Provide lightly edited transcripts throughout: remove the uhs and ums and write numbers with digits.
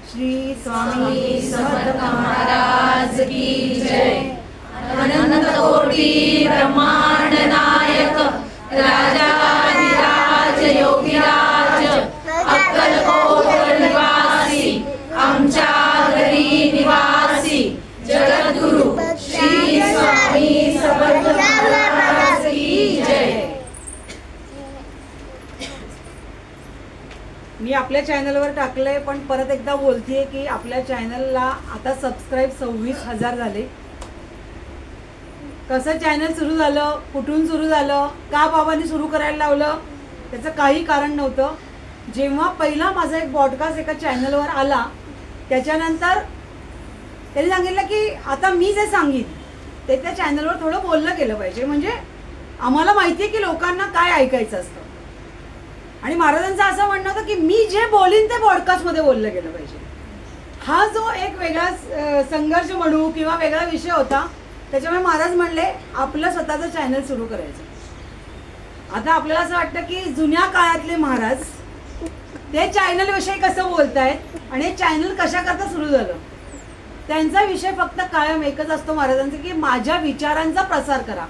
श्री स्वामी समर्थ महाराज की जय। अनंत कोटी ब्रह्मांड नायक राजाधिराज योगीराज अक्कलकोट निवासी आमच्या घरी निवासी जगद्गुरु श्री स्वामी समर्थ महाराज की जय। मी आपल्या चॅनलवर टाकलंय, पण परत एकदा बोलतेय की आपल्या चॅनलला आता सबस्क्राईब 26,000 झाले. कसं चॅनल सुरू झालं, कुठून सुरू झालं, का बाबांनी सुरू करायला लावलं, त्याचं काही कारण नव्हतं. जेव्हा पहिला माझा एक पॉडकास्ट एका चॅनलवर आला, त्याच्यानंतर त्यांनी सांगितलं की आता मी जे सांगीन ते त्या चॅनलवर थोडं बोललं गेलं पाहिजे. म्हणजे आम्हाला माहिती आहे की लोकांना काय ऐकायचं असतं, आणि महाराजांचं असं म्हणणं होतं की मी जे बोलीन ते पॉडकास्टमध्ये बोललं गेलं पाहिजे. हा जो एक वेगळा संघर्ष म्हणू किंवा वेगळा विषय होता, त्याच्यामुळे महाराज म्हणले आपलं स्वतःचं चॅनल सुरू करायचं. आता आपल्याला असं वाटतं की जुन्या काळातले महाराज ते चॅनलविषयी कसं बोलतायत आणि हे चॅनल कशाकरता सुरू झालं. त्यांचा विषय फक्त कायम एकच असतो महाराजांचा की माझ्या विचारांचा प्रसार करा.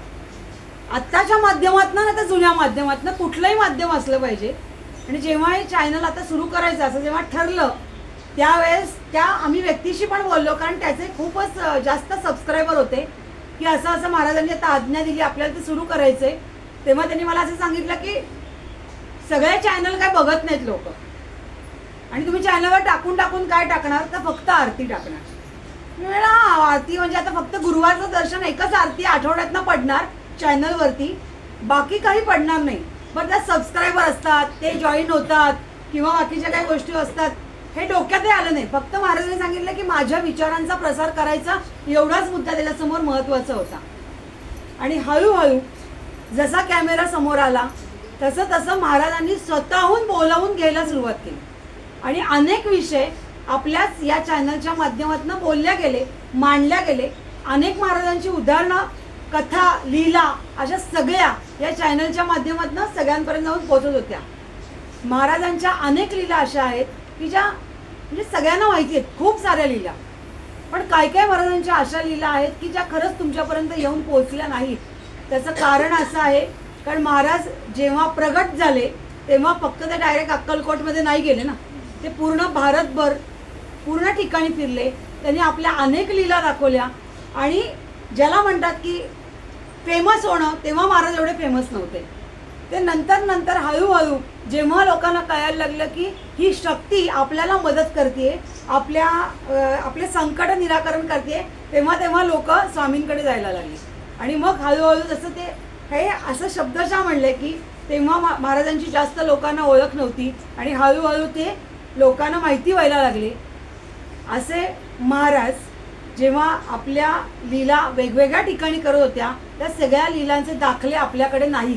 आत्ताच्या माध्यमातनं ना तर जुन्या माध्यमातनं कुठलंही माध्यम असलं पाहिजे. आणि जेव्हा हे चॅनल आता सुरू करायचं असं जेव्हा ठरलं, त्यावेळेस त्या आम्ही व्यक्तीशी पण बोललो, कारण त्याचे खूपच जास्त सबस्क्रायबर होते की असं असं महाराजांनी आता आज्ञा दिली आपल्याला ते सुरू करायचे. तेव्हा त्यांनी मला असं सांगितलं की सगळे चॅनल काय बघत नाहीत लोक, आणि तुम्ही चॅनलवर टाकून टाकून काय टाकणार, तर फक्त आरती टाकणार. मी म्हणाला हा, आरती म्हणजे आता फक्त गुरुवारचं दर्शन एकच आरती आठवड्यातनं पडणार चॅनलवरती, बाकी काही पडणार नाही. बरं त्यात सबस्क्रायबर असतात, ते जॉईन होतात किंवा बाकीच्या काही गोष्टी असतात, हे डोक्यातही आलं नाही. फक्त महाराजांनी सांगितलं की माझ्या विचारांचा प्रसार करायचा, एवढाच मुद्दा त्याच्यासमोर महत्त्वाचा होता. आणि हळूहळू जसा कॅमेरा समोर आला तसं तसं महाराजांनी स्वतःहून बोलावून घ्यायला सुरुवात केली, आणि अनेक विषय आपल्याच या चॅनलच्या माध्यमातून बोलल्या गेले, मांडल्या गेले. अनेक महाराजांची उदाहरणं, कथा, लीला अशा सगळ्या या चॅनलच्या माध्यमातून सगळ्यांपर्यंत जाऊन पोहोचत होत्या. महाराजांच्या अनेक लीला अशा आहेत की ज्या म्हणजे सगळ्यांना माहिती आहेत, खूप साऱ्या लीला. पण काय काय महाराजांच्या अशा लीला आहेत की ज्या खरंच तुमच्यापर्यंत येऊन पोहोचल्या नाहीत. त्याचं कारण असं आहे, कारण महाराज जेव्हा प्रगट झाले तेव्हा फक्त ते डायरेक्ट अक्कलकोटमध्ये नाही गेले ना, ते पूर्ण भारतभर पूर्ण ठिकाणी फिरले. त्यांनी आपल्या अनेक लीला दाखवल्या. आणि ज्याला म्हणतात की फेमस होणं, तेव्हा महाराज एवढे फेमस नव्हते. ते नंतर नंतर हळूहळू जेव्हा लोकांना कळायला लागलं की ही शक्ती आपल्याला मदत करते, आपले संकट निराकरण करते, तेव्हा तेव्हा लोक स्वामींकडे जायला लागले. आणि मग हळूहळू जसं ते हे असं शब्दशः म्हणले की तेव्हा महाराजांची जास्त लोकांना ओळख नव्हती, आणि हळूहळू ते लोकांना माहिती व्हायला लागले. असे महाराज जेव्हा आपल्या लीला वेगवेगळ्या ठिकाणी करत होत्या, त्या सगळ्या लीलांचे दाखले आपल्याकडे नाही.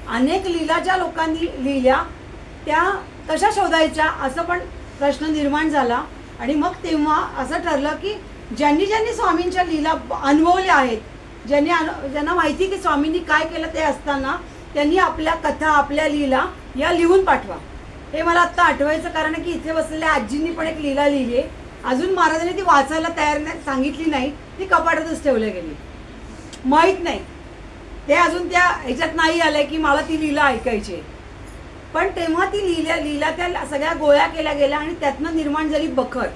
अनेक लीला ज्या लोकांनी लिहिल्या त्या कशा शोधायच्या असं पण प्रश्न निर्माण झाला. आणि मग तेव्हा असं ठरलं की ज्यांनी ज्यांनी स्वामींच्या लीला अनुभवल्या आहेत, ज्यांना माहिती की स्वामींनी काय केलं ते असताना, त्यांनी आपल्या कथा, आपल्या लीला या लिहून पाठवा. हे मला आत्ता आठवायचं कारण आहे की इथे बसलेल्या आजींनी पण एक लीला लिहिली आहे. अजून महाराजांनी ती वाचायला तयार नाही, सांगितली नाही, ती कपाटातच ठेवल्या गेली, माहीत नाही. ते अजून त्या ह्याच्यात नाही आलंय की मला ती लीला ऐकायची. पण तेव्हा ती लीला त्या सगळ्या गोळ्या केल्या गेल्या, आणि त्यातनं निर्माण झाली बखर.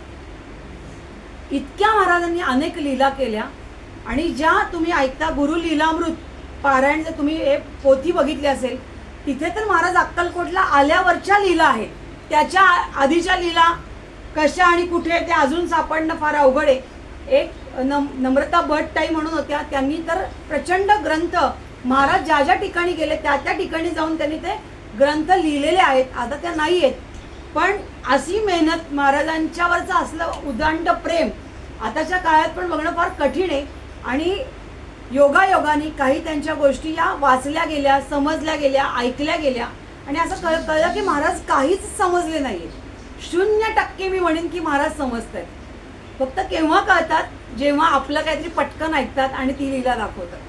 इतक्या महाराजांनी अनेक लीला केल्या. आणि ज्या तुम्ही ऐकता गुरु लीलामृत पारायण, जर तुम्ही हे पोथी बघितली असेल, तिथे तर महाराज अक्कलकोटला आल्यावरच्या लीला आहेत. त्याच्या आधीच्या लीला कशा आणि कुठे ते अजून सापडणं फार अवघड आहे. एक नम्रता भट्टाई म्हणून होत्या, त्यांनी तर प्रचंड ग्रंथ महाराज ज्या ज्या ठिकाणी गेले त्या त्या ठिकाणी जाऊन त्यांनी ते ग्रंथ लिहिलेले आहेत. आता त्या नाही आहेत, पण अशी मेहनत, महाराजांच्यावरचं असलं उदांड प्रेम आताच्या काळात पण बघणं फार कठीण आहे. आणि योगायोगाने काही त्यांच्या गोष्टी या वाचल्या गेल्या, समजल्या गेल्या, ऐकल्या गेल्या. आणि असं कळलं की महाराज काहीच समजले नाही. 0% मी म्हणेन की महाराज समजतात. फक्त केव्हा कळतात, जेव्हा आपलं काहीतरी पटकन ऐकतात आणि ती लीला दाखवतात.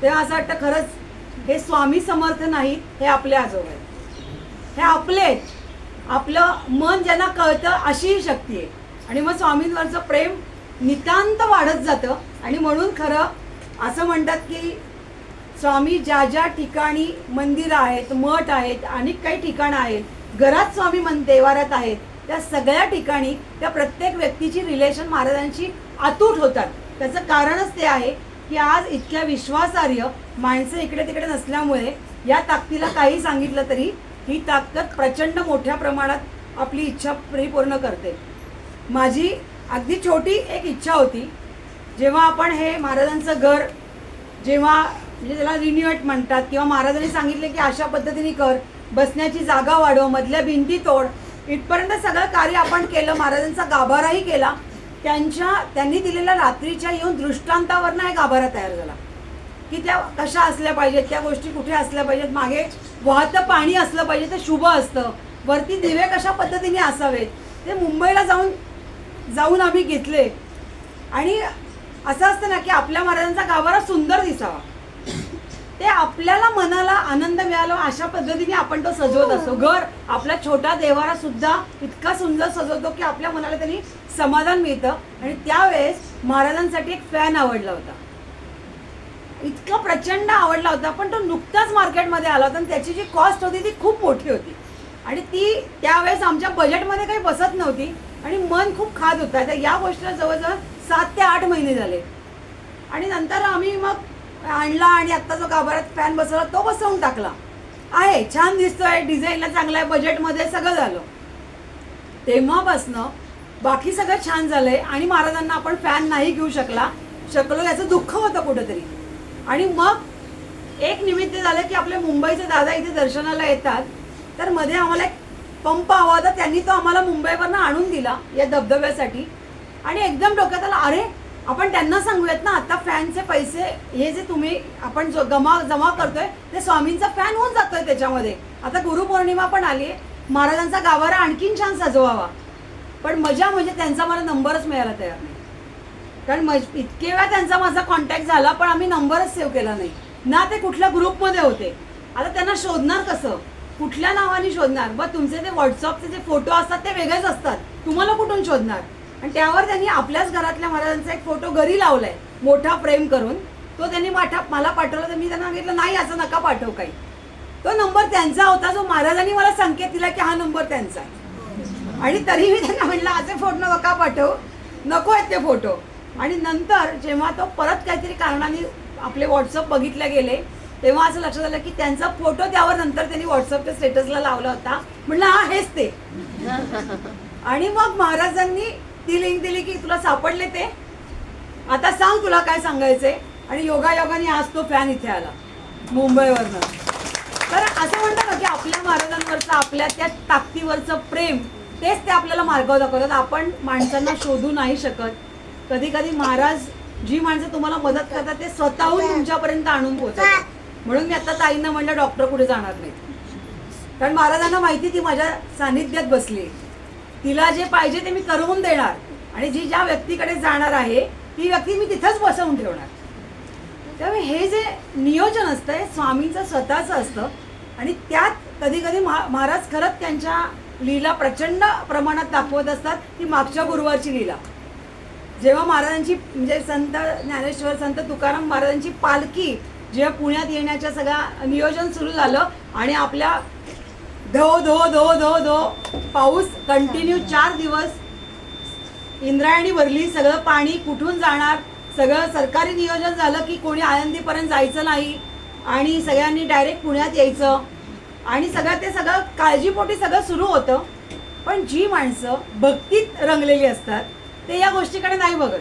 तेव्हा असं वाटतं खरंच हे स्वामी समर्थ नाहीत, हे आपले आजोबा आहेत, हे आपले आहेत. आपलं मन ज्यांना कळतं अशी ही शक्ती आहे. आणि मग स्वामींवरचं प्रेम नितांत वाढत जातं. आणि म्हणून खरं असं म्हणतात की स्वामी ज्या ज्या ठिकाणी मंदिरं आहेत, मठ आहेत, अनेक काही ठिकाणं आहेत, घरात स्वामी देवारात आहेत, त्या सगळ्या ठिकाणी त्या प्रत्येक व्यक्तीची रिलेशन महाराजांची अतूट होतात. त्याचं कारणच ते आहे की आज इतक्या विश्वासार्ह माणसं इकडे तिकडे नसल्यामुळे या ताकदीला काही सांगितलं तरी ही ताकद प्रचंड मोठ्या प्रमाणात आपली इच्छा परिपूर्ण करते. माझी अगदी छोटी एक इच्छा होती, जेव्हा आपण हे महाराजांचं घर जेव्हा म्हणजे त्याला रिन्युएट म्हणतात किंवा महाराजांनी सांगितले की अशा पद्धतीने कर, बसण्याची जागा वाढव, मधल्या भिंती तोड, इथपर्यंत सगळं कार्य आपण केलं. महाराजांचा गाभाराही केला. त्यांनी दिलेल्या रात्रीच्या येऊन दृष्टांतावरनं हा गाभारा तयार झाला की त्या कशा असल्या पाहिजेत, त्या गोष्टी कुठे असल्या पाहिजेत, मागे वाहतं पाणी असलं पाहिजे, ते शुभ असतं, वरती दिवे कशा पद्धतीने असावेत, ते मुंबईला जाऊन आम्ही घेतले. आणि असं असतं ना की आपल्या महाराजांचा गाभारा सुंदर दिसावा, ते आपल्याला मनाला आनंद मिळाला अशा पद्धतीने आपण तो सजवत असतो. घर आपला छोटा देवारा सुद्धा इतका सुंदर सजवतो की आपल्या मनाला त्यांनी समाधान मिळतं. आणि त्यावेळेस महाराजांसाठी एक फॅन आवडला होता, इतका प्रचंड आवडला होता, पण तो नुकताच मार्केटमध्ये आला होता आणि त्याची जी कॉस्ट होती ती खूप मोठी होती आणि ती त्यावेळेस आमच्या बजेटमध्ये काही बसत नव्हती आणि मन खूप खात होता. तर या गोष्टीला जवळजवळ 7 ते 8 महिने झाले. आणि नंतर आम्ही मग आणला आणि आत्ता जो गाभाऱ्यात फॅन बसवला तो बसवून टाकला. आहे छान दिसतोय, डिझाईनला चांगला आहे, बजेटमध्ये सगळं झालं. तेव्हापासनं बाकी सगळं छान झालंय आणि महाराजांना आपण फॅन नाही घेऊ शकलो याचं दुःख होतं कुठंतरी. आणि मग एक निमित्त झालं की आपले मुंबईचे दादा इथे दर्शनाला येतात, तर मध्ये आम्हाला एक पंप हवा होता, त्यांनी तो आम्हाला मुंबईवरनं आणून दिला या धबधब्यासाठी. आणि एकदम डोक्यात आला, अरे आपण त्यांना सांगूयात ना, आता फॅनचे पैसे हे जे तुम्ही आपण जो जमा करतोय ते स्वामींचा फॅन होऊन जातोय त्याच्यामध्ये. आता गुरुपौर्णिमा पण आली आहे, महाराजांचा गाभारा आणखीन छान सजवावा. पण मजा म्हणजे त्यांचा मला नंबरच मिळायला तयार नाही, कारण इतके वेळा त्यांचा माझा कॉन्टॅक्ट झाला पण आम्ही नंबरच सेव्ह केला नाही ना. ते कुठल्या ग्रुपमध्ये होते, आता त्यांना शोधणार कसं, कुठल्या नावाने शोधणार. मग तुमचे ते व्हॉट्सअपचे जे फोटो असतात ते वेगळेच असतात, तुम्हाला कुठून शोधणार. आणि त्यावर त्यांनी आपल्याच घरातल्या महाराजांचा एक फोटो घरी लावलाय मोठा फ्रेम करून, तो त्यांनी मला पाठवला. तर मी त्यांना सांगितलं नाही असं नका पाठव काही. तो नंबर त्यांचा होता जो महाराजांनी मला संकेत दिला की हा नंबर त्यांचा आहे. आणि तरी मी त्यांना म्हटलं असे फोटो नका पाठव, नको आहेत ते फोटो. आणि नंतर जेव्हा तो परत काहीतरी कारणाने आपले व्हॉट्सअप बघितले गेले तेव्हा असं लक्षात आलं की त्यांचा फोटो त्यावर नंतर त्यांनी व्हॉट्सअपच्या स्टेटसला लावला होता. म्हटलं हा हेच ते. आणि मग महाराजांनी ती लिंक दिली की तुला सापडले ते, आता सांग तुला काय सांगायचंय. आणि योगायोगाने आज तो फॅन इथे आला मुंबईवरनं. तर असं म्हणतात ना की आपल्या महाराजांवरचं आपल्या त्या ताकदीवरचं प्रेम तेच ते आपल्याला मार्ग दाखवतात. आपण माणसांना शोधू नाही शकत. कधी कधी महाराज जी माणसं तुम्हाला मदत करतात ते स्वतःहून तुमच्यापर्यंत आणून पोहोचतात. म्हणून मी आता ताईंना म्हणलं डॉक्टर कुठे जाणार नाही, कारण महाराजांना माहिती ती माझ्या सानिध्यात बसली, तिला जे पाहिजे ते मी करून देणार आणि जी ज्या व्यक्तीकडे जाणार आहे ती व्यक्ती मी तिथंच बसवून ठेवणार. त्यामुळे हे जे नियोजन असतं हे स्वामींचं स्वतःचं असतं. आणि त्यात कधी कधी महाराज खरंच त्यांच्या लीला प्रचंड प्रमाणात दाखवत असतात. ती मागच्या गुरुवारची लीला जेव्हा महाराजांची म्हणजे संत ज्ञानेश्वर संत तुकाराम महाराजांची पालखी जेव्हा पुण्यात येण्याच्या सगळं नियोजन सुरू झालं आणि आपल्या धो धो धो धो धो पाऊस कंटिन्यू 4 दिवस इंद्रायणी भरली, सगळं पाणी कुठून जाणार, सगळं सरकारी नियोजन झालं की कोणी आळंदीपर्यंत जायचं नाही आणि सगळ्यांनी डायरेक्ट पुण्यात यायचं आणि सगळं काळजीपोटी सगळं सुरू होतं. पण जी माणसं भक्तीत रंगलेली असतात ते या गोष्टीकडे नाही बघत.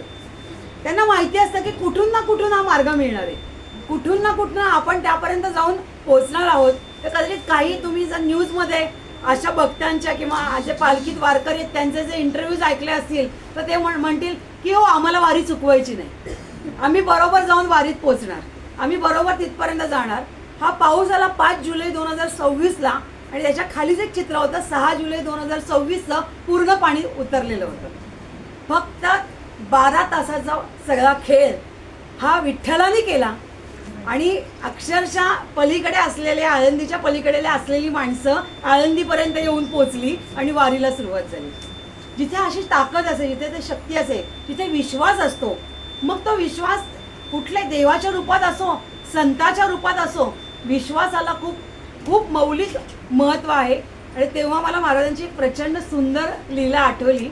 त्यांना माहिती असतं की कुठून ना कुठून हा मार्ग मिळणार आहे, कुठून ना कुठून आपण त्यापर्यंत जाऊन पोहोचणार आहोत. तर कदाचित काही तुम्ही जर न्यूजमध्ये अशा भक्तांच्या किंवा अशा पालखीत वारकरी आहेत त्यांचे जे इंटरव्ह्यूज ऐकले असतील तर ते म्हणतील की हो आम्हाला वारी चुकवायची नाही, आम्ही बरोबर जाऊन वारीत पोहोचणार, आम्ही बरोबर तिथपर्यंत जाणार. हा पाऊस आला 5 जुलै 2026ला आणि त्याच्या खालीच एक चित्र होतं 6 जुलै 2026चं पूर्ण पाणी उतरलेलं होतं. फक्त 12 तासाचा सगळा खेळ हा विठ्ठलाने केला आणि अक्षरशः पलीकडे असलेले, आळंदीच्या पलीकडे असलेली माणसं आळंदीपर्यंत येऊन पोचली आणि वारीला सुरुवात झाली. जिथे अशी ताकद असेल, जिथे ते शक्ती असेल, जिथे विश्वास असतो, मग तो विश्वास कुठल्या देवाच्या रूपात असो, संताच्या रूपात असो, विश्वासाला खूप खूप मौलिक महत्त्व आहे. आणि तेव्हा मला महाराजांची प्रचंड सुंदर लीला आठवली.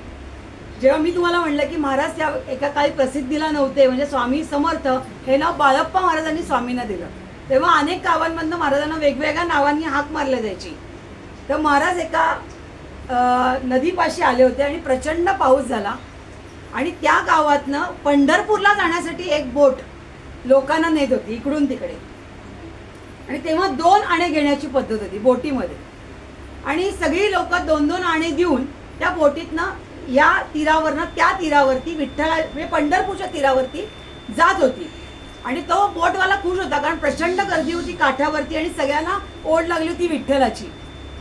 जेव्हा मी तुम्हाला म्हणलं की महाराज त्या एका काळी प्रसिद्धीला नव्हते, म्हणजे स्वामी समर्थ हे नाव बाळप्पा महाराजांनी स्वामींना दिलं, तेव्हा अनेक गावांमधनं महाराजांना वेगवेगळ्या नावांनी हाक मारल्या जायची. तर महाराज एका नदीपाशी आले होते आणि प्रचंड पाऊस झाला आणि त्या गावातनं पंढरपूरला जाण्यासाठी एक बोट लोकांना नेत होती इकडून तिकडे. आणि तेव्हा 2 आणे घेण्याची पद्धत होती बोटीमध्ये. आणि सगळी लोक 2-2 आणे देऊन त्या बोटीतनं या तीरावरनं त्या तीरावरती विठ्ठला म्हणजे पंढरपूरच्या तीरावरती जात होती. आणि तो बोटवाला खुश होता, कारण प्रचंड गर्दी होती काठावरती आणि सगळ्यांना ओढ लागली होती विठ्ठलाची.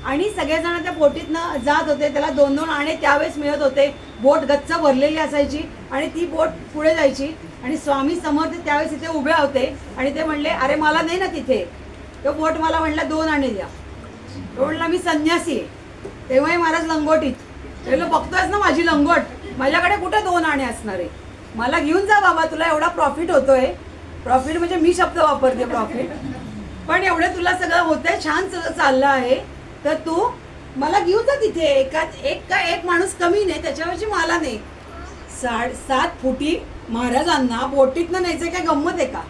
आणि सगळेजण त्या बोटीतनं जात होते. त्याला 2-2 आणे त्यावेळेस मिळत होते. बोट गच्च भरलेली असायची आणि ती बोट पुढे जायची. आणि स्वामी समर्थ त्यावेळेस तिथे उभे होते आणि ते म्हणले, अरे मला नाही ना तिथे. तो बोट मला म्हणला 2 आणे द्या. तो म्हणला मी संन्यासी आहे. तेव्हाही महाराज लंगोटीत. त्याला बघतोयच ना माझी लंगोट, माझ्याकडे कुठे 2 आणे असणार आहे. मला घेऊन जा बाबा, तुला एवढा प्रॉफिट होतोय. प्रॉफिट म्हणजे मी शब्द वापरते प्रॉफिट, पण एवढं तुला सगळं होतंय, छान सगळं चाललं आहे, तर तू मला घेऊन जा तिथे. एक माणूस कमी नाही, त्याच्यावरची मला नाही. 7.5 फुटी महाराजांना बोटीतनं न्यायचं काय गंमत आहे का?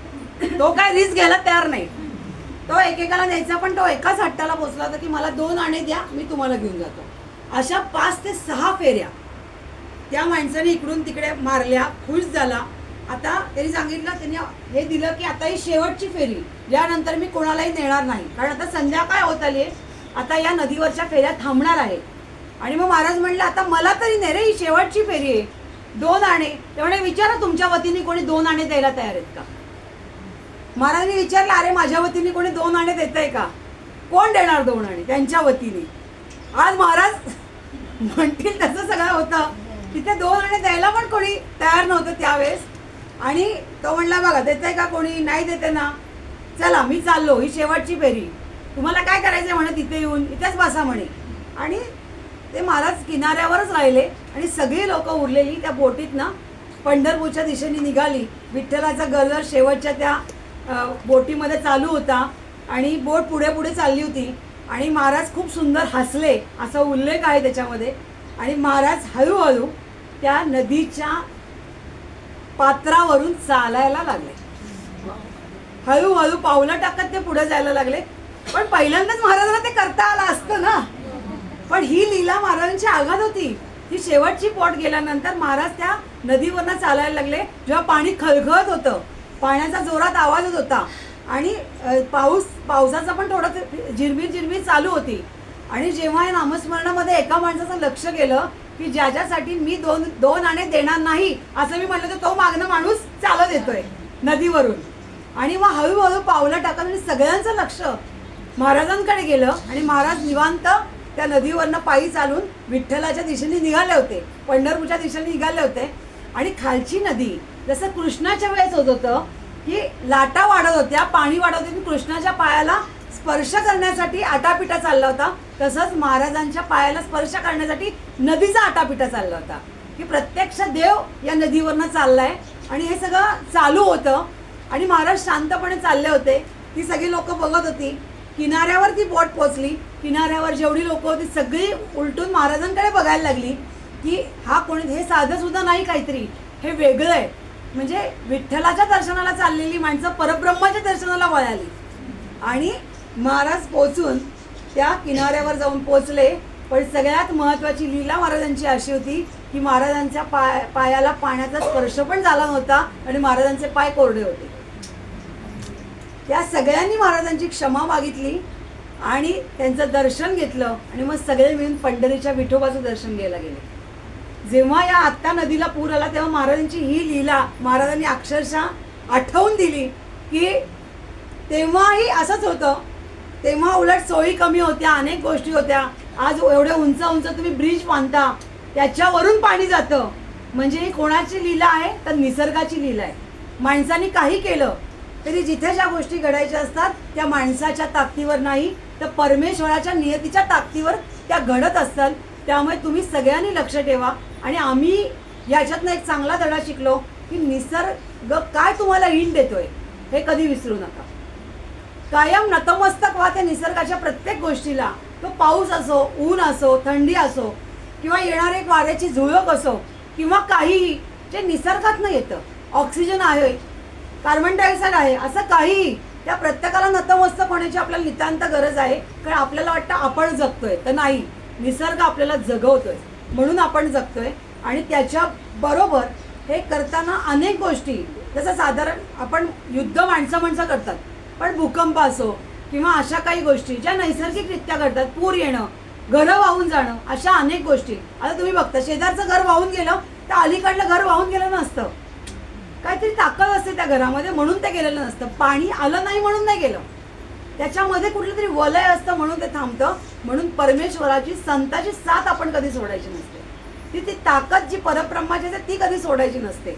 तो काय रिस्क घ्यायला तयार नाही. तो एकेकाला न्यायचा, पण तो एकाच हट्टाला पोचला होता की मला 2 आणे द्या, मी तुम्हाला घेऊन जातो. अशा 5 ते 6 फेऱ्या त्या माणसाने इकडून तिकडे मारल्या. खुश झाला. आता त्यांनी सांगितलं, त्यांनी हे दिलं की आता ही शेवटची फेरी, यानंतर मी कोणालाही नेणार नाही, कारण आता संध्याकाळ होत आली आहे, आता या नदीवरच्या फेऱ्या थांबणार आहे. आणि मग महाराज म्हणले, आता मला तरी नाही रे, ही शेवटची फेरी आहे, 2 आणे. तेवढे विचारा तुमच्या वतीने कोणी 2 आणे द्यायला तयार आहेत का? महाराजांनी विचारलं, अरे माझ्या वतीने कोणी 2 आणे देत आहे का? कोण देणार 2 आणे त्यांच्या वतीने? आज महाराज म्हणतील तसं सगळं होतं. तिथे 2 आणे द्यायला पण कोणी तयार नव्हतं त्यावेळेस. आणि तो म्हणला, बघा देते का कोणी? नाही देते ना, चला मी चाललो, ही शेवटची फेरी, तुम्हाला काय करायचं म्हणे, तिथे येऊन इथेच बसा म्हणे. आणि ते महाराज किनाऱ्यावरच राहिले आणि सगळी लोक उरलेली त्या बोटीतनं पंढरपूरच्या दिशेने निघाली. विठ्ठलाचा गजर शेवटच्या त्या बोटीमध्ये चालू होता आणि बोट पुढे पुढे चालली होती. आणि महाराज खूप सुंदर हसले, असा उल्लेख आहे त्याच्यामध्ये. आणि महाराज हळूहळू त्या नदीच्या पात्रावरून चालायला लागले. हळूहळू पावलं टाकत ते पुढे जायला लागले. पण पहिल्यांदाच महाराजांना ते करता आलं असतं ना. पण ही लीला महाराजांची आघात होती. ही शेवटची पोट गेल्यानंतर महाराज त्या नदीवरनं चालायला लागले. जेव्हा पाणी खळखळत होतं, पाण्याचा जोरात आवाज होत होता आणि पावसाचा पण थोडं झिरमीर चालू होती. आणि जेव्हा या नामस्मरणामध्ये एका माणसाचं लक्ष गेलं की ज्याच्यासाठी मी 2 आणे देणार नाही असं मी म्हटलं, तर तो मागणं माणूस चालत येतोय नदीवरून. आणि मग हळूहळू पावलं टाकत आणि सगळ्यांचं लक्ष महाराजांकडे गेलं. आणि महाराज निवांत त्या नदीवरनं पायी चालून विठ्ठलाच्या दिशेने निघाले होते, पंढरपूरच्या दिशेने निघाले होते. आणि खालची नदी जसं कृष्णाच्या वेळेस होत होतं की लाटा वाढत होत्या, पाणी वाढत होते, कृष्णाच्या पायाला स्पर्श करण्यासाठी आटापिटा चालला होता, तसंच महाराजांच्या पायाला स्पर्श करण्यासाठी नदीचा आटापिटा चालला होता की प्रत्यक्ष देव या नदीवरनं चाललाय. आणि हे सगळं चालू होतं आणि महाराज शांतपणे चालले होते. ती सगळी लोक बघत होती. किनाऱ्यावर ती बोट पोचली. किनाऱ्यावर जेवढी लोक होती सगळी उलटून महाराजांकडे बघायला लागली की हा कोणी, हे साधं सुद्धा नाही, काहीतरी हे वेगळं आहे. म्हणजे विठ्ठलाच्या दर्शनाला चाललेली माणसं परब्रह्माच्या दर्शनाला वळाली. आणि महाराज पोचून त्या किनाऱ्यावर जाऊन पोचले. पण सगळ्यात महत्त्वाची लीला महाराजांची अशी होती की महाराजांच्या पायाला पाण्याचा स्पर्श पण झाला नव्हता आणि महाराजांचे पाय कोरडे होते. त्या सगळ्यांनी महाराजांची क्षमा मागितली आणि त्यांचं दर्शन घेतलं. आणि मग सगळे मिळून पंढरीच्या विठोबाचं दर्शन घ्यायला गेले. जेव्हा या आत्ता नदीला पूर आला तेव्हा महाराजांची ही लीला महाराजांनी अक्षरशः आठवून दिली की तेव्हाही असंच होतं. तेव्हा उलट सोयी कमी होत्या, अनेक गोष्टी होत्या. आज एवढे उंच तुम्ही ब्रिज बांधता, त्याच्यावरून पाणी जातं. म्हणजे ही कोणाची लीला आहे? तर निसर्गाची लीला आहे. माणसाने काही केलं तरी जिथे ज्या गोष्टी घडायच्या असतात त्या माणसाच्या ताकदीवर नाही तर परमेश्वराच्या नियतीच्या ताकदीवर त्या घडत असतात. त्यामुळे तुम्ही सगळ्यांनी लक्ष ठेवा. आणि आम्ही याच्यातनं एक चांगला धडा शिकलो की निसर्ग काय तुम्हाला हिंट देतोय हे कधी विसरू नका. कायम नतमस्तक व्हा त्या निसर्गाच्या प्रत्येक गोष्टीला. तो पाऊस असो, ऊन असो, थंडी असो किंवा येणारे एक वाऱ्याची झुळूक असो किंवा काहीही जे निसर्गातनं येतं. ऑक्सिजन आहे, कार्बन डायऑक्साईड आहे, असं काहीही त्या प्रत्येकाला नतमस्तक होण्याची आपल्याला नितांत गरज आहे. कारण आपल्याला वाटतं आपण जगतोय, तर नाही, निसर्ग आपल्याला जगवतोय म्हणून आपण जगतोय. आणि त्याच्या बरोबर हे करताना अनेक गोष्टी, जसं साधारण आपण युद्ध माणसं करतात, पण भूकंप असो किंवा अशा काही गोष्टी ज्या नैसर्गिकरित्या घडतात, पूर येणं, घरं वाहून जाणं, अशा अनेक गोष्टी. आता तुम्ही बघता शेजारचं घर वाहून गेलं तर अलीकडलं घर वाहून गेलं नसतं. काहीतरी ताकद असते त्या घरामध्ये म्हणून ते गेलेलं नसतं. पाणी आलं नाही म्हणून नाही गेलं, त्याच्यामध्ये कुठलं तरी वलय असतं म्हणून ते थांबतं. म्हणून परमेश्वराची, संताची साथ आपण कधी सोडायची नसते. ती ताकद जी परब्रह्माची असते ती कधी सोडायची नसते.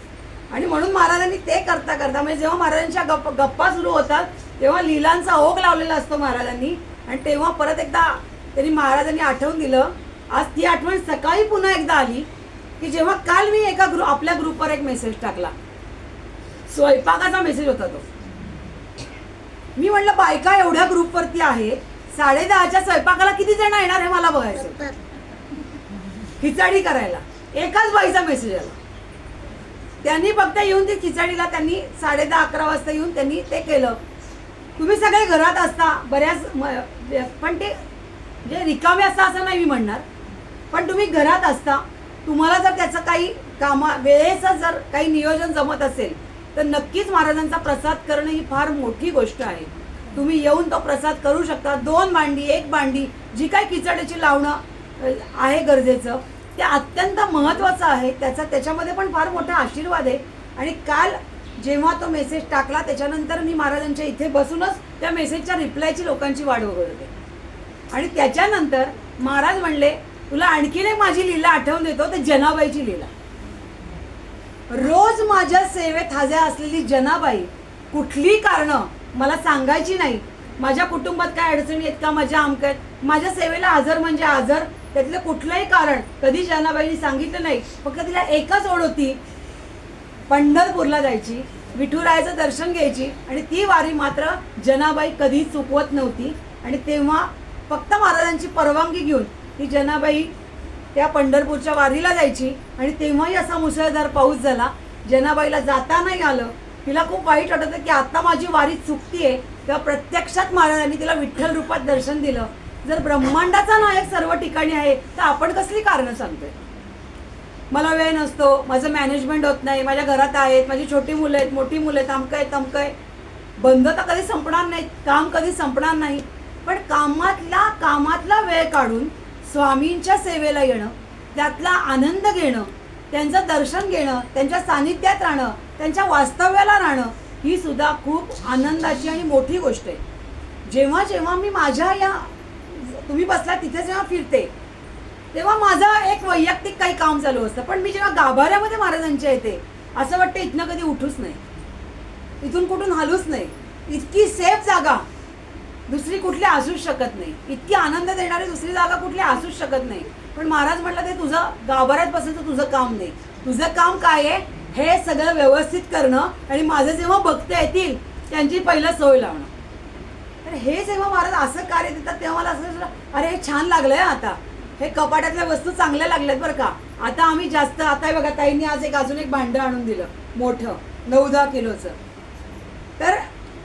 आणि म्हणून महाराजांनी ते करता करता, म्हणजे जेव्हा महाराजांच्या गप्पा सुरू होतात तेव्हा लीलांचा ओघ लावलेला असतो महाराजांनी. आणि तेव्हा परत एकदा महाराजांनी आठवून दिलं. आज ती आठवण सकाळी पुन्हा एकदा आली की जेव्हा काल मी एका आपल्या ग्रुपवर एक मेसेज टाकला, स्वयंपाकाचा मेसेज होता तो. मी म्हटलं बायका एवढ्या ग्रुपवरती आहे, 10:30च्या स्वयंपाकाला किती जण येणार हे मला बघायचं. खिचडी करायला एकाच बाईचा मेसेज आला. त्यांनी फक्त येऊन ती खिचडीला त्यांनी 10:30-11 वाजता येऊन त्यांनी ते केलं. तुम्ही सगळे घरात असता बऱ्याच, पण ते म्हणजे रिकामे असता असं नाही मी म्हणणार, पण तुम्ही घरात असता. तुम्हाला जर त्याचं काही वेळेचं जर काही नियोजन जमत असेल तर नक्कीच महाराजांचा प्रसाद करणं ही फार मोठी गोष्ट आहे. तुम्ही येऊन तो प्रसाद करू शकता. 2 भांडी 1 भांडी जी काही खिचडीची लावणं आहे गरजेचं, ते अत्यंत महत्त्वाचं आहे. त्याच्यामध्ये पण फार मोठा आशीर्वाद आहे. आणि काल जेव्हा तो मेसेज टाकला त्याच्यानंतर मी महाराजांच्या इथे बसूनच त्या मेसेजच्या रिप्लायची लोकांची वाट बघत होते. आणि त्याच्यानंतर महाराज म्हणले, तुला आणखीन एक माझी लीला आठवून देतो, ते जनाबाईची लीला. रोज माझ्या सेवेत हजर असलेली जनाबाई कुठली कारणं मला सांगायची नाही. माझ्या कुटुंबात काय अडचणी आहेत का, माझ्या अमक्यात, माझ्या सेवेला हजर म्हणजे हजर, त्यातलं कुठलंही कारण कधी जनाबाईंनी सांगितलं नाही. फक्त तिला एकच ओढ होती, पंढरपूरला जायची, विठुरायाचं दर्शन घ्यायची. आणि ती वारी मात्र जनाबाई कधी चुकवत नव्हती. आणि तेव्हा फक्त महाराजांची परवानगी घेऊन ती जनाबाई त्या पंढरपूरच्या वारीला जायची. आणि तेव्हाही असा मुसळधार पाऊस झाला, जनाबाईला जाता नाही आलं. तिला खूप वाईट वाटत होतं की आता माझी वारी चुकतीये. तेव्हा प्रत्यक्षात महाराजांनी तिला विठ्ठल रूपात दर्शन दिलं. जर ब्रह्मांडाचा नायक सर्व ठिकाणी आहे तर आपण कसली कारणं सांगतोय. मला वेळ नसतो, माझं मॅनेजमेंट होत नाही, माझ्या घरात आहेत, माझी छोटी मुलं आहेत, मोठी मुलं आहेत, अमकं आहे. बंद तर कधी संपणार नाही, काम कधी संपणार नाही. पण कामातला वेळ काढून स्वामींच्या सेवेला येणं, त्यातला आनंद घेणं, त्यांचं दर्शन घेणं, त्यांच्या सानिध्यात राहणं, त्यांच्या वास्तव्याला राहणं, ही सुद्धा खूप आनंदाची आणि मोठी गोष्ट आहे. जेव्हा जेव्हा मी माझ्या या तुम्ही बसला तिथे जेव्हा फिरते तेव्हा माझं एक वैयक्तिक काही काम चालू असतं. पण मी जेव्हा गाभाऱ्यामध्ये महाराजांच्या येते असं वाटतं इथनं कधी उठूच नाही, इथून कुठून हलूच नाही. इतकी सेफ जागा दुसरी कुठली असूच शकत नाही, इतकी आनंद देणारी दुसरी जागा कुठली असूच शकत नाही. पण महाराज म्हटलं ते तुझं गाभाऱ्यात बसायचं तुझं काम नाही. तुझं काम काय आहे, हे सगळं व्यवस्थित करणं आणि माझं जेव्हा भक्त येतील त्यांची पहिलं सोय लावणं. तर हे जेव्हा महाराज असं कार्य देतात तेव्हा मला असं वाटलं, अरे हे छान लागलंय. आता हे कपाटातल्या वस्तू चांगल्या लागल्यात बरं का. आता आम्ही जास्त, आता बघा ताईंनी आज अजून एक भांडं आणून दिलं मोठं 9-10 किलोचं. तर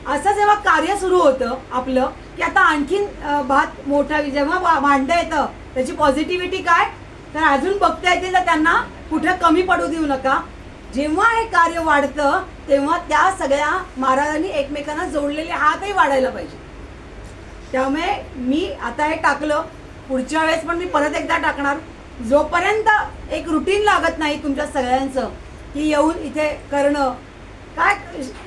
असं जेव्हा कार्य सुरू होतं आपलं की आता आणखीन भात मोठा, जेव्हा भांडं येतं त्याची पॉझिटिव्हिटी काय, तर अजून बघता येतील तर त्यांना कुठं कमी पडू देऊ नका. जेव्हा हे कार्य वाढतं तेव्हा त्या सगळ्या महाराजांनी एकमेकांना जोडलेले हातही वाढायला पाहिजे. त्यामुळे मी आता हे टाकलं, पुढच्या वेळेस पण मी परत एकदा टाकणार. जोपर्यंत एक रुटीन लागत नाही तुमच्या सगळ्यांचं की येऊन इथे करणं, काय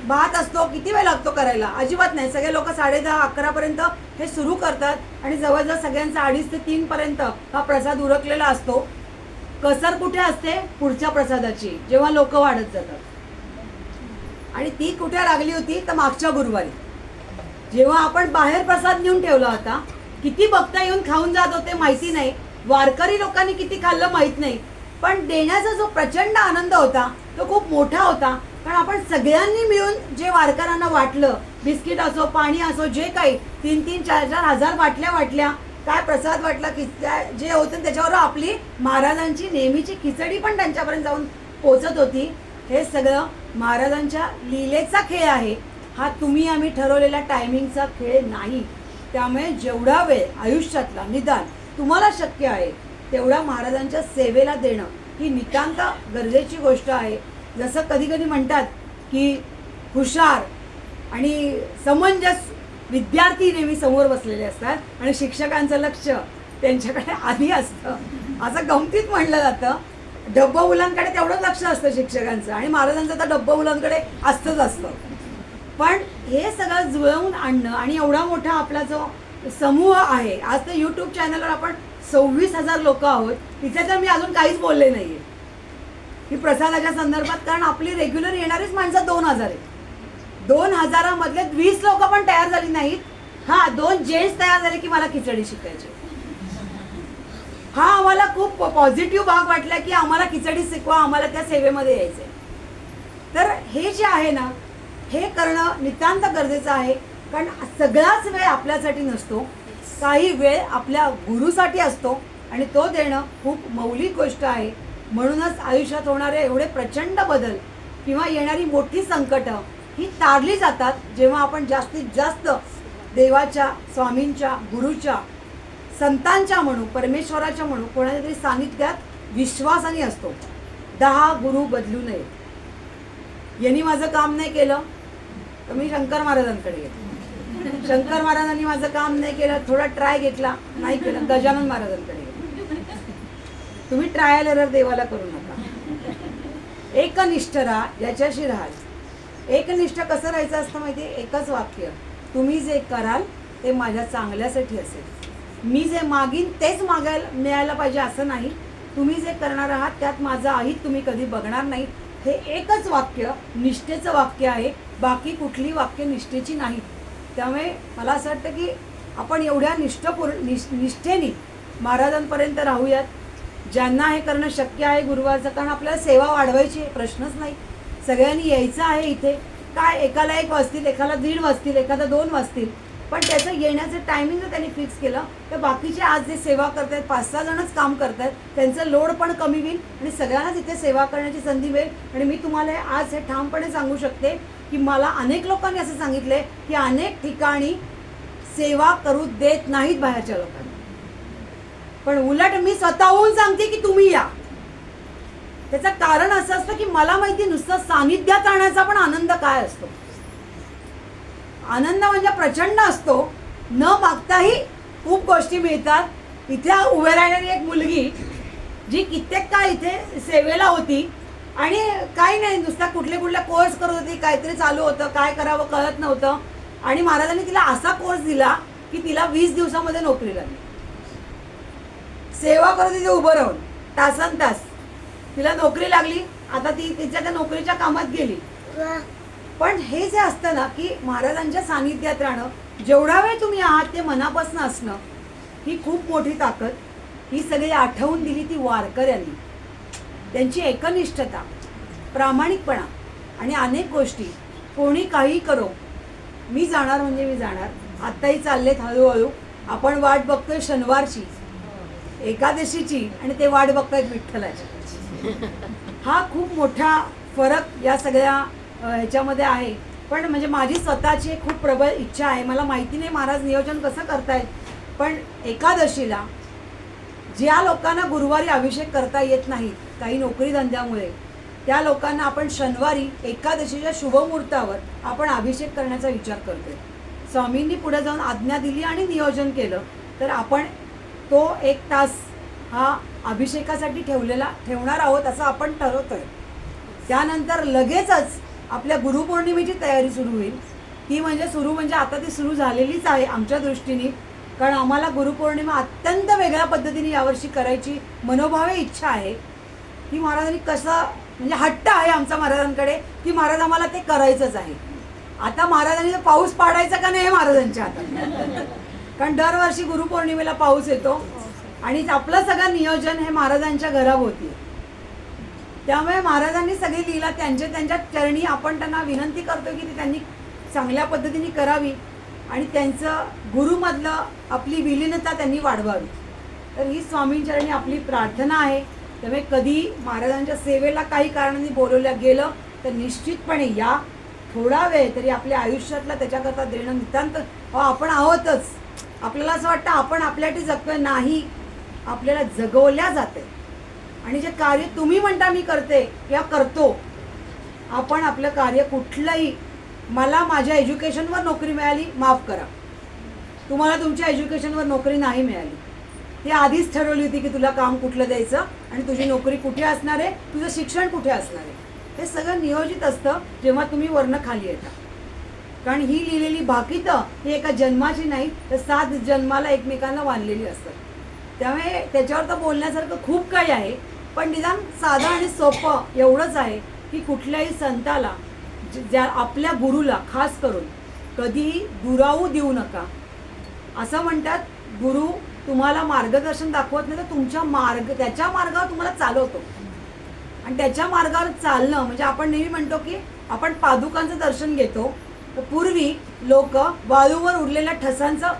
भात असतो किती वेळ लागतो करायला, अजिबात नाही. सगळे लोक 10:30-11 हे सुरू करतात आणि जवळजवळ सगळ्यांचा 2:30 ते 3 हा प्रसाद उरकलेला असतो. कसर कुठे असते, पुढच्या प्रसादाची, जेव्हा लोक वाढत जातात. आणि ती कुठे लागली होती तर मागच्या गुरुवारी, जेव्हा आपण बाहेर प्रसाद नेऊन ठेवला होता. किती भक्त येऊन खाऊन जात होते माहिती नाही, वारकरी लोकांनी किती खाल्लं माहीत नाही, पण देण्याचा जो प्रचंड आनंद होता तो खूप मोठा होता. कारण आपण सगळ्यांनी मिळून जे वारकऱ्यांना वाटलं, बिस्किट असो, पाणी असो, जे काही 3-3, 4-4 हजार बाटल्या वाटल्या, काय प्रसाद वाटला, जे होतं त्याच्यावर आपली महाराजांची नेहमीची खिचडी पण त्यांच्यापर्यंत जाऊन पोचत होती. हे सगळं महाराजांच्या लीलेचा खेळ आहे. हा तुम्ही आम्ही ठरवलेला टायमिंगचा खेळ नाही. त्यामुळे जेवढा वेळ आयुष्यातला निदान तुम्हाला शक्य आहे तेवढा महाराजांच्या सेवेला देणं ही नितांत गरजेची गोष्ट आहे. जसं कधी कधी म्हणतात की हुशार आणि समंजस विद्यार्थी नेहमी समोर बसलेले असतात आणि शिक्षकांचं लक्ष त्यांच्याकडे आधी असतं, असं गमतीत म्हणलं जातं. डब्बा मुलांकडे तेवढंच लक्ष असतं शिक्षकांचं, आणि महाराजांचं तर डब्बा मुलांकडे असतंच असतं. पण हे सगळं जुळवून आणणं, आणि एवढा मोठा आपला जो समूह आहे, आज तर यूट्यूब चॅनलवर आपण 26,000 लोक आहोत. तिथे तर मी अजून काहीच बोलले नाहीये की प्रसादाच्या संदर्भात, कारण आपली रेग्युलर येणारीच माणसं 2,000 आहेत. 2,000 मधले 20 लोक पण तयार झाली नाहीत. हा 2 जेंट्स तयार झाले की मला खिचडी शिकायची. हा आम्हाला खूप पॉझिटिव्ह भाग वाटला की आम्हाला खिचडी शिकवा, आम्हाला त्या सेवेमध्ये यायचंय. तर हे जे आहे ना, हे करणं नितांत गरजेचं आहे. कारण सगळाच वेळ आपल्यासाठी नसतो, काही वेळ आपल्या गुरुसाठी असतो, आणि तो देणं खूप मौलिक गोष्ट आहे. म्हणूनच आयुष्यात होणारे एवढे प्रचंड बदल किंवा येणारी मोठी संकटं ही तारली जातात जेव्हा आपण जास्तीत जास्त देवाच्या, स्वामींच्या, गुरुच्या, संतांच्या म्हणू, परमेश्वराच्या म्हणू, कोणाच्या तरी सानिध्यात विश्वासाने असतो. 10 गुरु बदलू नये. यांनी माझं काम नाही केलं तर मी शंकर महाराजांकडे गेले. शंकर महाराजांनी माझं काम नाही केलं, थोडा ट्राय घेतला, नाही केलं, गजानन महाराजांकडे गेले. तुम्ही ट्रायल एरर देवाला करू नका. एकनिष्ठ राहा, याच्याशी राहाल. एकनिष्ठ कसं राहायचं असतं माहिती आहे? एकच वाक्य, तुम्ही जे कराल ते माझ्या चांगल्यासाठी असेल. मी जे मागीन तेच मिळायला पाहिजे असं नाही. तुम्ही जे करणार आहात त्यात माझं अहित तुम्ही कधी बघणार नाही. हे एकच वाक्य निष्ठेचं वाक्य आहे. बाकी कुठली वाक्य निष्ठेची नाहीत. त्यामुळे मला असं वाटतं की आपण एवढ्या निष्ठेने महाराजांपर्यंत राहूयात. ज्यांना हे करणं शक्य आहे गुरुवारचं, कारण आपल्याला सेवा वाढवायची आहे, प्रश्नच नाही. सगळ्यांनी यायचं आहे इथे. काय एकाला 1 वाजतील, एकाला 1:30 वाजतील, एखादा 2 वाजतील, पण त्याचं येण्याचं टायमिंग जर त्यांनी फिक्स केलं तर बाकीचे आज जे सेवा करत आहेत, 5-6 जणच काम करत आहेत, त्यांचं लोड पण कमी होईल आणि सगळ्यांनाच इथे सेवा करण्याची संधी मिळेल. आणि मी तुम्हाला आज हे ठामपणे सांगू शकते की मला अनेक लोकांनी असं सांगितले की अनेक ठिकाणी सेवा करू देत नाहीत बाहेरच्या लोकांना, पण उलट मी स्वतःहून सांगते की तुम्ही या. त्याचं कारण असं असतं की मला माहिती नुसतं सानिध्यात राहण्याचा पण आनंद काय असतो. आनंद म्हणजे प्रचंड असतो. न मागताही खूप गोष्टी मिळतात. इथे उभे राहणारी एक मुलगी जी कित्येक काळ इथे सेवेला होती आणि काही नाही, नुसता कुठले कोर्स करत होती, काहीतरी चालू होतं, काय करावं कळत नव्हतं, आणि महाराजांनी तिला असा कोर्स दिला की तिला 20 दिवसामध्ये नोकरी लागली. सेवा करत तिथे उभं राहून तासनतास तिला नोकरी लागली. आता ती तिच्या त्या नोकरीच्या कामात गेली. पण हे जे असतं ना की महाराजांच्या सानिध्यात राहणं, जेवढा वेळ तुम्ही आहात ते मनापासून असणं, ही खूप मोठी ताकद. ही सगळी आठवून दिली ती वारकऱ्यांनी. त्यांची एकनिष्ठता, प्रामाणिकपणा आणि अनेक गोष्टी. कोणी काही करो, मी जाणार म्हणजे मी जाणार. आत्ताही चाललेत हळूहळू. आपण वाट बघतोय शनिवारची, एकादशीची, आणि ते वाट बघतायत विठ्ठलाची. हा खूप मोठा फरक या सगळ्या ह्याच्यामध्ये आहे. पण म्हणजे माझी स्वतःची खूप प्रबळ इच्छा आहे. मला माहिती नाही महाराज नियोजन कसं करतायत, पण एकादशीला ज्या लोकांना गुरुवारी अभिषेक करता येत नाही काही नोकरी धंद्यामुळे, त्या लोकांना आपण शनिवारी एकादशीच्या शुभमुहूर्तावर आपण अभिषेक करण्याचा विचार करतोय. स्वामींनी पुढे जाऊन आज्ञा दिली आणि नियोजन केलं तर आपण तो 1 तास हा अभिषेकासाठी ठेवणार आहोत असं आपण ठरवतोय. त्यानंतर लगेचच आपल्या गुरुपौर्णिमेची तयारी सुरू होईल. ती म्हणजे आता ती सुरू झालेलीच आहे आमच्या दृष्टीने, कारण आम्हाला गुरुपौर्णिमा अत्यंत वेगळ्या पद्धतीने यावर्षी करायची मनोभावे इच्छा आहे. ती महाराजांनी कसं म्हणजे हट्ट आहे आमचा महाराजांकडे की महाराज आम्हाला ते करायचंच आहे. आता महाराजांनी पाऊस पाडायचा का नाही हे महाराजांच्या हातात, कारण दरवर्षी गुरुपौर्णिमेला पाऊस येतो आणि आपलं सगळं नियोजन हे महाराजांच्या घराभोवती आहे. त्यामुळे महाराजांनी सगळी लीला त्यांच्या चरणी आपण त्यांना विनंती करतो की ती त्यांनी चांगल्या पद्धतीने करावी आणि त्यांचं गुरुमधलं आपली विलीनता त्यांनी वाढवावी. तर ही स्वामींचरणी आपली प्रार्थना आहे. त्यामुळे कधी महाराजांच्या सेवेला काही कारणांनी बोलवलं गेलं तर निश्चितपणे या. थोडा वेळ तरी आपल्या आयुष्यातला त्याच्याकरता देणं नितांत आपण आहोतच. आपल्याला असं वाटतं आपण आपल्यासाठी जगतोय, नाही, आपल्याला जगवल्या जाते. आणि जे कार्य तुम्ही म्हणता मी करते किंवा करतो, आपण आपलं कार्य कुठलंही, मला माझ्या एज्युकेशनवर नोकरी मिळाली, माफ करा, तुम्हाला तुमच्या एज्युकेशनवर नोकरी नाही मिळाली. ती आधीच ठरवली होती की तुला काम कुठलं द्यायचं आणि तुझी नोकरी कुठे असणार आहे, तुझं शिक्षण कुठे असणार आहे. हे सगळं नियोजित असतं जेव्हा तुम्ही वरनं खाली येता. कारण ही लिहिलेली भाकितं ही एका जन्माची नाही तर 7 जन्माला एकमेकांना बांधलेली असतात. त्यामुळे त्याच्यावर तर बोलण्यासारखं खूप काही आहे, पण निदान साधं आणि सोपं एवढंच आहे की कुठल्याही संताला, ज्या आपल्या गुरुला खास करून कधीही दुरावू देऊ नका. असं म्हणतात, गुरु तुम्हाला मार्गदर्शन दाखवत नाही तर त्याच्या मार्गावर तुम्हाला चालवतो. आणि त्याच्या मार्गावर चालणं म्हणजे आपण नेहमी म्हणतो की आपण पादुकांचं दर्शन घेतो, तर पूर्वी लोक वाळूवर उरलेल्या ठसांचं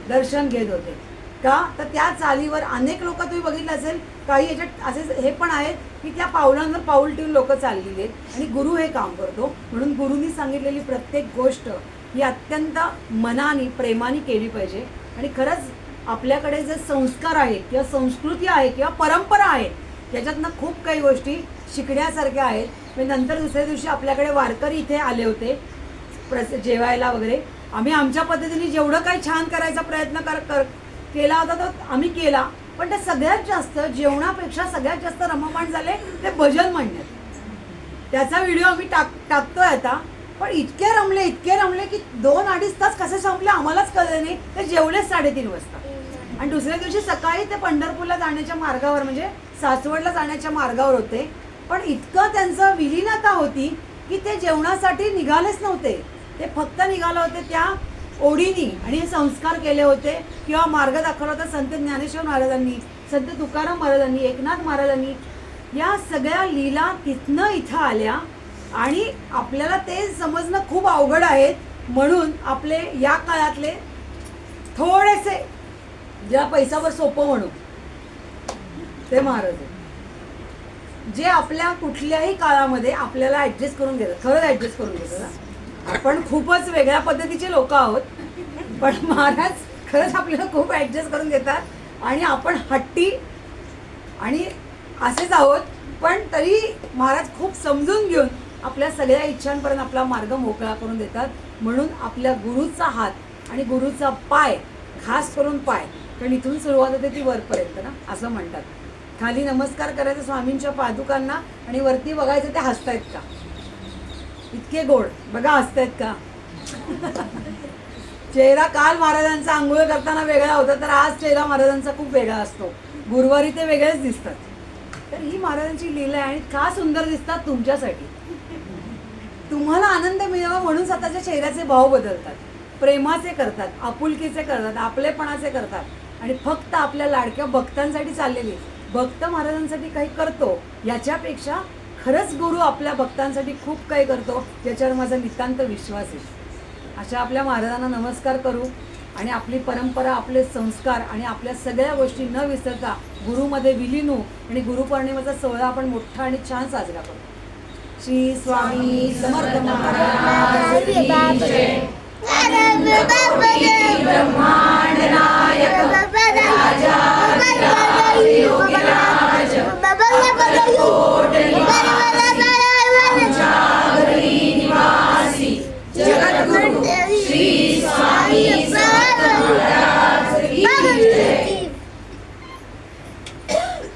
दर्शन घेत होते. का तर त्या चालीवर अनेक लोक तुम्ही बघितलं असेल, काही याच्यात असे हे पण आहेत की त्या पावलांवर पाऊल ठेवून लोक चाललेली आहेत आणि गुरु हे काम करतो. म्हणून गुरुनी सांगितलेली प्रत्येक गोष्ट ही अत्यंत मनाने प्रेमाने केली पाहिजे. आणि खरंच आपल्याकडे जे संस्कार आहेत किंवा संस्कृती आहे किंवा परंपरा आहे त्याच्यातनं खूप काही गोष्टी शिकण्यासारख्या आहेत. म्हणजे नंतर दुसऱ्या दिवशी आपल्याकडे वारकरी इथे आले होते जेवायला वगैरे. आम्ही आमच्या पद्धतीने जेवढं काही छान करायचा प्रयत्न केला होता तो आम्ही केला, पण ते सगळ्यात जास्त जेवणापेक्षा सगळ्यात जास्त रममाण झाले ते भजन म्हणण्यात. त्याचा व्हिडिओ आम्ही टाकतोय आता. पण इतके रमले की 2-2.5 तास कसे संपले आम्हालाच कळले नाही. ते जेवलेच 3:30 वाजता. आणि दुसऱ्या दिवशी सकाळी ते पंढरपूरला जाण्याच्या मार्गावर म्हणजे सासवडला जाण्याच्या मार्गावर होते. पण इतकं त्यांचं विलीनता होती की ते जेवणासाठी निघालेच नव्हते. ते फक्त निघाले होते त्या ओढीनी आणि हे संस्कार केले होते किंवा मार्ग दाखवला होता संत ज्ञानेश्वर महाराजांनी, संत तुकाराम महाराजांनी, एकनाथ महाराजांनी. या सगळ्या लीला तिथनं इथं आल्या आणि आपल्याला ते समजणं खूप अवघड आहे. म्हणून आपले या काळातले थोडेसे ज्या पैशावर सोपं म्हणू ते महाराज जे आपल्या कुठल्याही काळामध्ये आपल्याला ॲडजस्ट करून घेतात. खरंच ॲडजस्ट करून घेतात. आपण खूपच वेगळ्या पद्धतीचे लोक आहोत, पण महाराज खरंच आपल्याला खूप ॲडजस्ट करून घेतात आणि आपण हट्टी आणि असेच आहोत. पण तरी महाराज खूप समजून घेऊन आपल्या सगळ्या इच्छांपर्यंत आपला मार्ग मोकळा करून देतात. म्हणून आपल्या गुरुचा हात आणि गुरुचा पाय, खास करून पाय, कारण इथून सुरुवात होते ती वरपर्यंत ना, असं म्हणतात. खाली नमस्कार करायचं स्वामींच्या पादुकांना आणि वरती बघायचं ते हसतायत का, इतके गोड बघा हसतायत का. चेहरा काल महाराजांचा आंघोळ करताना वेगळा होता, तर आज चेहरा महाराजांचा खूप वेगळा असतो. गुरुवारी ते वेगळेच दिसतात. तर ही महाराजांची लीला आहे आणि का सुंदर दिसतात तुमच्यासाठी. तुम्हाला आनंद मिळावा म्हणून स्वतःच्या चेहऱ्याचे भाव बदलतात, प्रेमाचे करतात, आपुलकीचे करतात, आपलेपणाचे करतात आणि फक्त आपल्या लाडक्या भक्तांसाठी चाललेली. भक्त महाराजांसाठी काही करतो याच्यापेक्षा खरंच गुरु आपल्या भक्तांसाठी खूप काही करतो, याच्यावर माझा नितांत विश्वास आहे. अशा आपल्या महाराजांना नमस्कार करू आणि आपली परंपरा, आपले संस्कार आणि आपल्या सगळ्या गोष्टी न विसरता गुरुमध्ये विलीन होऊ आणि गुरुपौर्णिमेचा सोहळा आपण मोठा आणि छान साजरा करू. श्री स्वामी समर्थ महाराज की जय. ब्रह्मांड नायक राजा योगीराज अक्कलकोट निवासी जगद्गुरु श्री स्वामी